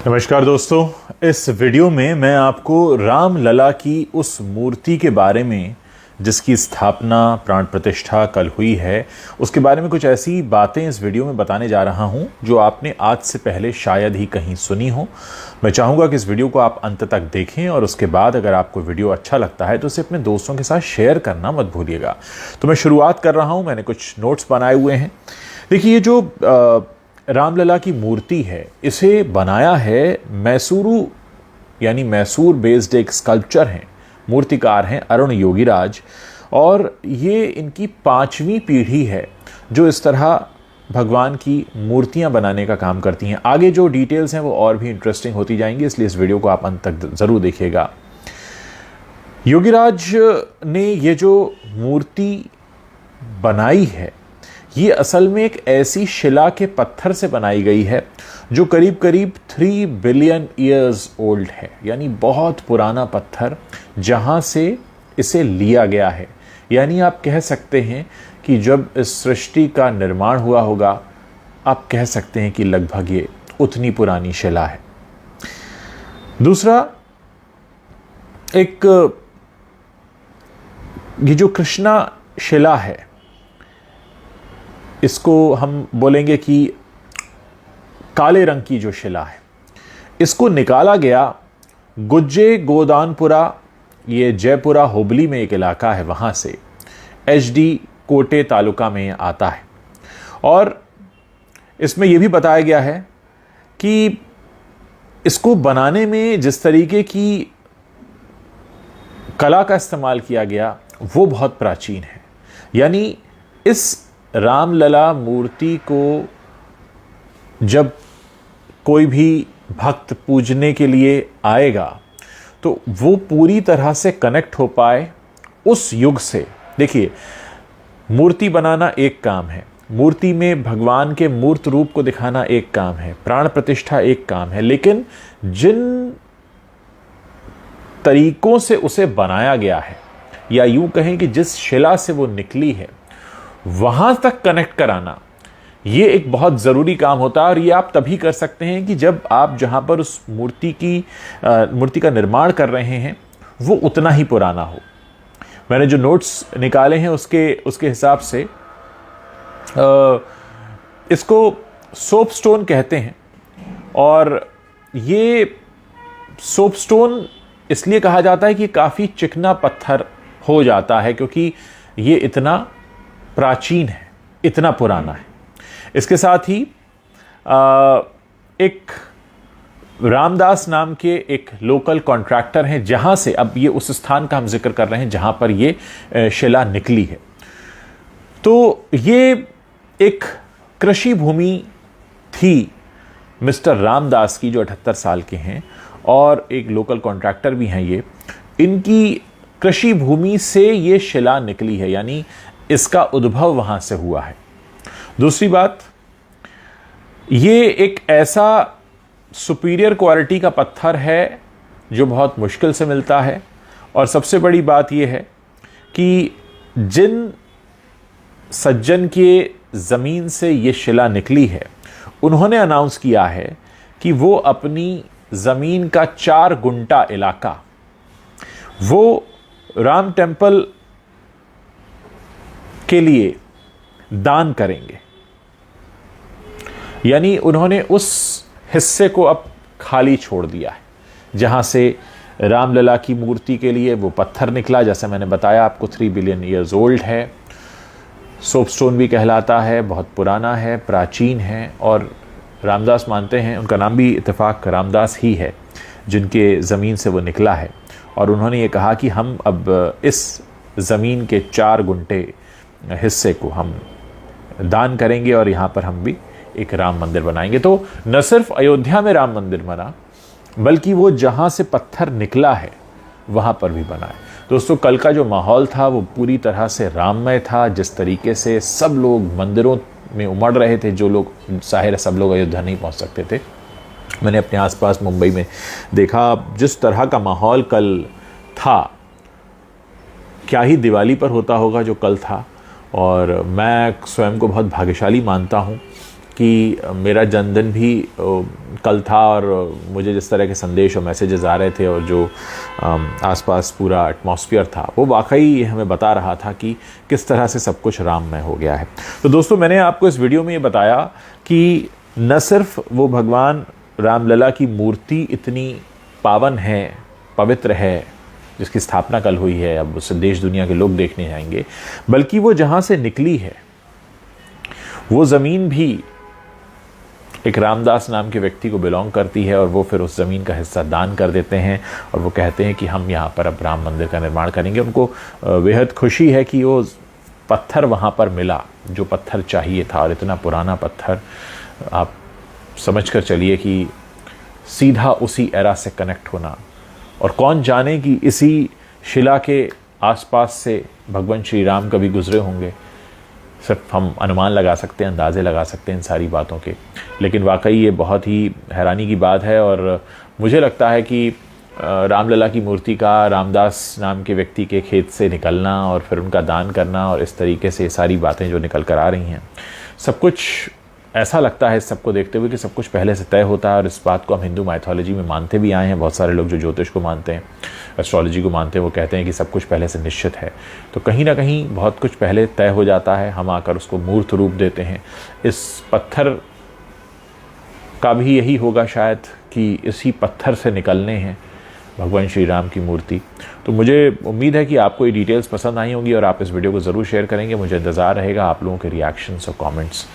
नमस्कार दोस्तों, इस वीडियो में मैं आपको राम लला की उस मूर्ति के बारे में जिसकी स्थापना प्राण प्रतिष्ठा कल हुई है, उसके बारे में कुछ ऐसी बातें इस वीडियो में बताने जा रहा हूं जो आपने आज से पहले शायद ही कहीं सुनी हो। मैं चाहूँगा कि इस वीडियो को आप अंत तक देखें और उसके बाद अगर आपको वीडियो अच्छा लगता है तो उसे अपने दोस्तों के साथ शेयर करना मत भूलिएगा। तो मैं शुरुआत कर रहा हूँ, मैंने कुछ नोट्स बनाए हुए हैं। देखिए, ये जो रामलला की मूर्ति है, इसे बनाया है मैसूरू यानी मैसूर बेस्ड एक स्कल्पचर हैं, मूर्तिकार हैं अरुण योगीराज, और ये इनकी 5वीं पीढ़ी है जो इस तरह भगवान की मूर्तियां बनाने का काम करती हैं। आगे जो डिटेल्स हैं वो और भी इंटरेस्टिंग होती जाएंगी, इसलिए इस वीडियो को आप अंत तक ज़रूर देखिएगा। योगीराज ने ये जो मूर्ति बनाई है, ये असल में एक ऐसी शिला के पत्थर से बनाई गई है जो करीब करीब 3 बिलियन ईयर्स ओल्ड है, यानी बहुत पुराना पत्थर जहाँ से इसे लिया गया है। यानी आप कह सकते हैं कि जब इस सृष्टि का निर्माण हुआ होगा, आप कह सकते हैं कि लगभग ये उतनी पुरानी शिला है। दूसरा, ये जो कृष्णा शिला है, इसको हम बोलेंगे कि काले रंग की जो शिला है, इसको निकाला गया गुज्जे गोदानपुरा, ये जयपुरा हुबली में एक इलाका है, वहाँ से HD कोटे तालुका में आता है। और इसमें यह भी बताया गया है कि इसको बनाने में जिस तरीके की कला का इस्तेमाल किया गया वो बहुत प्राचीन है। यानी इस रामलला मूर्ति को जब कोई भी भक्त पूजने के लिए आएगा तो वो पूरी तरह से कनेक्ट हो पाए उस युग से। देखिए, मूर्ति बनाना एक काम है, मूर्ति में भगवान के मूर्त रूप को दिखाना एक काम है, प्राण प्रतिष्ठा एक काम है, लेकिन जिन तरीकों से उसे बनाया गया है, या यूं कहें कि जिस शिला से वो निकली है, वहां तक कनेक्ट कराना, ये एक बहुत ज़रूरी काम होता है। और ये आप तभी कर सकते हैं कि जब आप जहां पर उस मूर्ति का निर्माण कर रहे हैं वो उतना ही पुराना हो। मैंने जो नोट्स निकाले हैं उसके हिसाब से इसको सोपस्टोन कहते हैं, और ये सोपस्टोन इसलिए कहा जाता है कि काफ़ी चिकना पत्थर हो जाता है क्योंकि ये इतना प्राचीन है, इतना पुराना है। इसके साथ ही एक रामदास नाम के एक लोकल कॉन्ट्रैक्टर हैं, जहां से, अब ये उस स्थान का हम जिक्र कर रहे हैं जहां पर ये शिला निकली है। तो ये एक कृषि भूमि थी मिस्टर रामदास की, जो 78 साल के हैं और एक लोकल कॉन्ट्रैक्टर भी हैं। ये इनकी कृषि भूमि से ये शिला निकली है, यानी इसका उद्भव वहां से हुआ है। दूसरी बात, ये एक ऐसा सुपीरियर क्वालिटी का पत्थर है जो बहुत मुश्किल से मिलता है। और सबसे बड़ी बात यह है कि जिन सज्जन के ज़मीन से ये शिला निकली है, उन्होंने अनाउंस किया है कि वो अपनी ज़मीन का 4 गुंटा इलाका वो राम टेम्पल के लिए दान करेंगे। यानी उन्होंने उस हिस्से को अब खाली छोड़ दिया है जहां से रामलला की मूर्ति के लिए वो पत्थर निकला। जैसे मैंने बताया आपको, 3 बिलियन ईयर्स ओल्ड है, सोपस्टोन भी कहलाता है, बहुत पुराना है, प्राचीन है। और रामदास मानते हैं, उनका नाम भी इत्तेफाक रामदास ही है, जिनके ज़मीन से वो निकला है। और उन्होंने ये कहा कि हम अब इस ज़मीन के 4 गुंटे हिस्से को हम दान करेंगे और यहाँ पर हम भी एक राम मंदिर बनाएंगे। तो न सिर्फ अयोध्या में राम मंदिर बना, बल्कि वो जहाँ से पत्थर निकला है वहाँ पर भी बना है। दोस्तों, कल का जो माहौल था वो पूरी तरह से राममय था। जिस तरीके से सब लोग मंदिरों में उमड़ रहे थे, जो लोग, जाहिर है सब लोग अयोध्या नहीं पहुँच सकते थे। मैंने अपने आसपास मुंबई में देखा जिस तरह का माहौल कल था, क्या ही दिवाली पर होता होगा जो कल था। और मैं स्वयं को बहुत भाग्यशाली मानता हूँ कि मेरा जन्मदिन भी कल था और मुझे जिस तरह के संदेश और मैसेजेस आ रहे थे और जो आसपास पूरा एटमॉस्फेयर था वो वाकई हमें बता रहा था कि किस तरह से सब कुछ राममय हो गया है। तो दोस्तों, मैंने आपको इस वीडियो में ये बताया कि न सिर्फ वो भगवान रामलला की मूर्ति इतनी पावन है, पवित्र है, जिसकी स्थापना कल हुई है, अब उसे देश दुनिया के लोग देखने जाएंगे, बल्कि वो जहाँ से निकली है वो ज़मीन भी एक रामदास नाम के व्यक्ति को बिलोंग करती है और वो फिर उस ज़मीन का हिस्सा दान कर देते हैं और वो कहते हैं कि हम यहाँ पर अब राम मंदिर का निर्माण करेंगे। उनको बेहद खुशी है कि वो पत्थर वहाँ पर मिला जो पत्थर चाहिए था, और इतना पुराना पत्थर, आप समझ कर चलिए कि सीधा उसी एरा से कनेक्ट होना, और कौन जाने कि इसी शिला के आसपास से भगवान श्री राम कभी गुजरे होंगे। सिर्फ हम अनुमान लगा सकते हैं, अंदाज़े लगा सकते हैं इन सारी बातों के, लेकिन वाकई ये बहुत ही हैरानी की बात है। और मुझे लगता है कि रामलला की मूर्ति का रामदास नाम के व्यक्ति के खेत से निकलना और फिर उनका दान करना और इस तरीके से सारी बातें जो निकल कर आ रही हैं, सब कुछ ऐसा लगता है इस सबको देखते हुए कि सब कुछ पहले से तय होता है। और इस बात को हम हिंदू माइथोलॉजी में मानते भी आए हैं। बहुत सारे लोग जो ज्योतिष को मानते हैं, एस्ट्रोलॉजी को मानते हैं, वो कहते हैं कि सब कुछ पहले से निश्चित है। तो कहीं ना कहीं बहुत कुछ पहले तय हो जाता है, हम आकर उसको मूर्त रूप देते हैं। इस पत्थर का भी यही होगा शायद कि इसी पत्थर से निकलने हैं भगवान श्री राम की मूर्ति। तो मुझे उम्मीद है कि आपको ये डिटेल्स पसंद आई होंगी और आप इस वीडियो को ज़रूर शेयर करेंगे। मुझे इंतज़ार रहेगा आप लोगों के रिएक्शंस और कमेंट्स